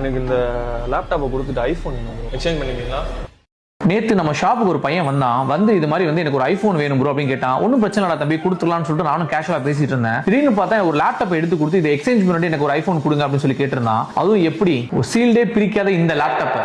எனக்கு இந்த லேப்டாப்பை கொடுத்துட்டு ஐஃபோன் எக்ஸ்சேஞ்ச் பண்ணிக்கிறீங்களா? நேற்று நம்ம ஷாப்புக்கு ஒரு பையன் வந்து இது மாதிரி எனக்கு ஒரு ஐஃபோன் வேணும் ப்ரோ அப்படின்னு கேட்டான். ஒன்றும் பிரச்சனை இல்லை தம்பி, கொடுத்துக்கலாம்னு சொல்லிட்டு நானும் கேஷுவலாக பேசிட்டு இருந்தேன். திடீர்னு பார்த்தா ஒரு லேப்டாப் எடுத்து கொடுத்து இதை எக்ஸ்சேஞ்ச் பண்ணிட்டு எனக்கு ஒரு ஐஃபோன் கொடுங்க அப்படின்னு சொல்லி கேட்டிருந்தான். அதுவும் எப்படி ஒரு சீல்டே பிரிக்காத இந்த லேப்டாப்பை.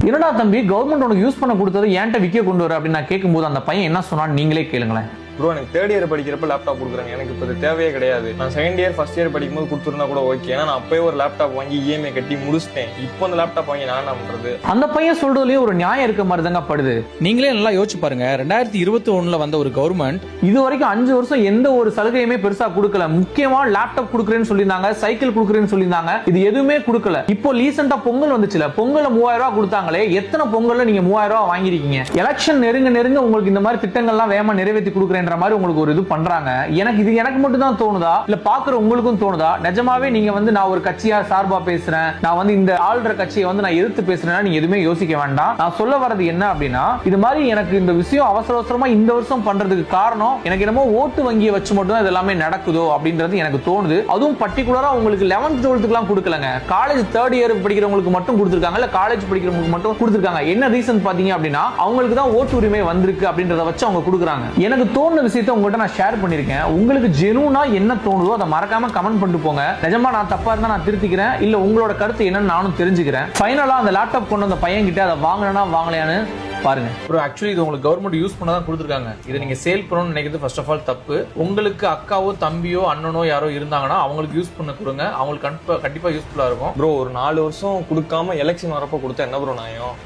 என்னடா தம்பி, கவர்மெண்ட் உனக்கு யூஸ் பண்ண கொடுத்தது ஏன்ட்ட விற்க கொண்டு வர அப்படின்னு நான் கேட்கும்போது அந்த பையன் என்ன சொன்னான்னு நீங்களே கேளுங்களேன். ப்ரோ எனக்கு தேர்ட் இயர் படிக்கிறப்ப லேப்டாப் கொடுக்குறாங்க, எனக்கு இப்போ தேவையே கிடையாது. நான் செகண்ட் இயர் ஃபர்ஸ்ட் இயர் படிக்கும்போது கொடுத்துருந்தா கூட ஓகே. ஏன்னா நான் அப்பயே ஒரு லேப்டாப் வாங்கி இஎம்ஐ கட்டி முடிச்சிட்டேன். இப்போ அந்த லேப்டாப் வாங்கி நான் என்ன பண்றது? அந்த பையன் சொல்றதுலயே ஒரு நியாயம் இருக்க மாதிரி தாங்க படுது. நீங்களே நல்லா யோசிச்சு பாருங்க. 2021 வந்த ஒரு கவர்மெண்ட் இது வரைக்கும் 5 வருஷம் எந்த ஒரு சலுகையுமே பெருசா கொடுக்கல. முக்கியமா லேப்டாப் கொடுக்குறேன்னு சொல்லியிருந்தாங்க, சைக்கிள் கொடுக்குறேன்னு சொல்லியிருந்தாங்க. இது எதுவுமே கொடுக்கல. இப்போ ரீசெண்டா பொங்கல் வந்துச்சுல, பொங்கல 3000 ரூபாய் கொடுத்தாங்களே. எத்தனை பொங்கல்ல நீங்க 3000 ரூபாய் வாங்கிருக்கீங்க? எலெக்ஷன் நெருங்க உங்களுக்கு இந்த மாதிரி திட்டங்கள்லாம் வேகமா நிறைவேற்றி கொடுக்குறேன்ற மாதிரி உங்களுக்கு ஒரு இது பண்றாங்க. எனக்கு மட்டும் தான் தோணுதா இல்ல பாக்குற உங்களுக்கும் தோணுதா? நிஜமாவே நீங்க நான் ஒரு கட்சியா சார்பா பேசுறேன், நான் இந்த ஆள்ற கட்சியை நான் எதிர்த்து பேசுறேன்னா நீங்க எதுவுமே யோசிக்க வேண்டாம். நான் சொல்ல வரது என்ன அப்படின்னா, இது மாதிரி எனக்கு இந்த விஷயம் அவசரமா இந்த வருஷம் பண்றதுக்கு காரணம் எனக்கு என்னமோ ஓட்டு வங்கியை வச்சு மட்டும் தான் இதெல்லாமே நடக்குதோ அப்படின்றது எனக்கு தோணுது. அதுவும் பர்டிகுலரா உங்களுக்கு 11th 12th கொடுக்கலங்க. College third year படிக்கிறவங்களுக்கு மட்டும் கொடுத்திருக்காங்க, இல்ல காலேஜ் படிக்கிறவங்களுக்கு மட்டும் கொடுத்திருக்காங்க. என்ன ரீசன் பாத்தீங்க அப்படின்னா, அவங்களுக்கு தான் ஓட்டு உரிமை வந்திருக்கு அப்படின்றத வச்சு அவங்க கொடுக்குறாங்க. எனக்கு தோணுன விஷயத்தை உங்ககிட்ட நான் ஷேர் பண்ணிருக்கேன். உங்களுக்கு ஜெனூனா என்ன தோணுதோ அதை மறக்காம கமெண்ட் பண்ணிட்டு போங்க. நிஜமா நான் தப்பா இருந்தா நான் திருத்திக்கிறேன், இல்ல உங்களோட கருத்து என்னன்னு நானும் தெரிஞ்சுக்கிறேன். ஃபைனலா அந்த லேப்டாப் கொண்டு வந்த பையன் கிட்ட அதை வாங்கலனா வாங்கலையான்னு பாருங்க. ப்ரோ ஆக்சுவலி இது உங்களுக்கு கவர்மெண்ட் யூஸ் பண்ண தான் கொடுத்துருக்காங்க. இதை நீங்க சேல் பண்ணணும்னு நினைக்கிறது ஃபர்ஸ்ட் ஆஃப் ஆல் தப்பு. உங்களுக்கு அக்காவோ தம்பியோ அண்ணனோ யாரோ இருந்தாங்கன்னா அவங்களுக்கு யூஸ் பண்ண கொடுங்க. அவங்களுக்கு கண்டிப்பா யூஸ்ஃபுல்லா இருக்கும். ப்ரோ ஒரு 4 வருஷம் கொடுக்காம எலெக்ஷன் வரப்போ கொடுத்தா என்ன ப்ரோ நியாயம்?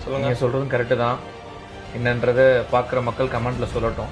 சொல்லுங்க. சொல்றதும் கரெக்டு தான். என்னன்றதை பார்க்குற மக்கள் கமெண்ட்ல சொல்லட்டும்.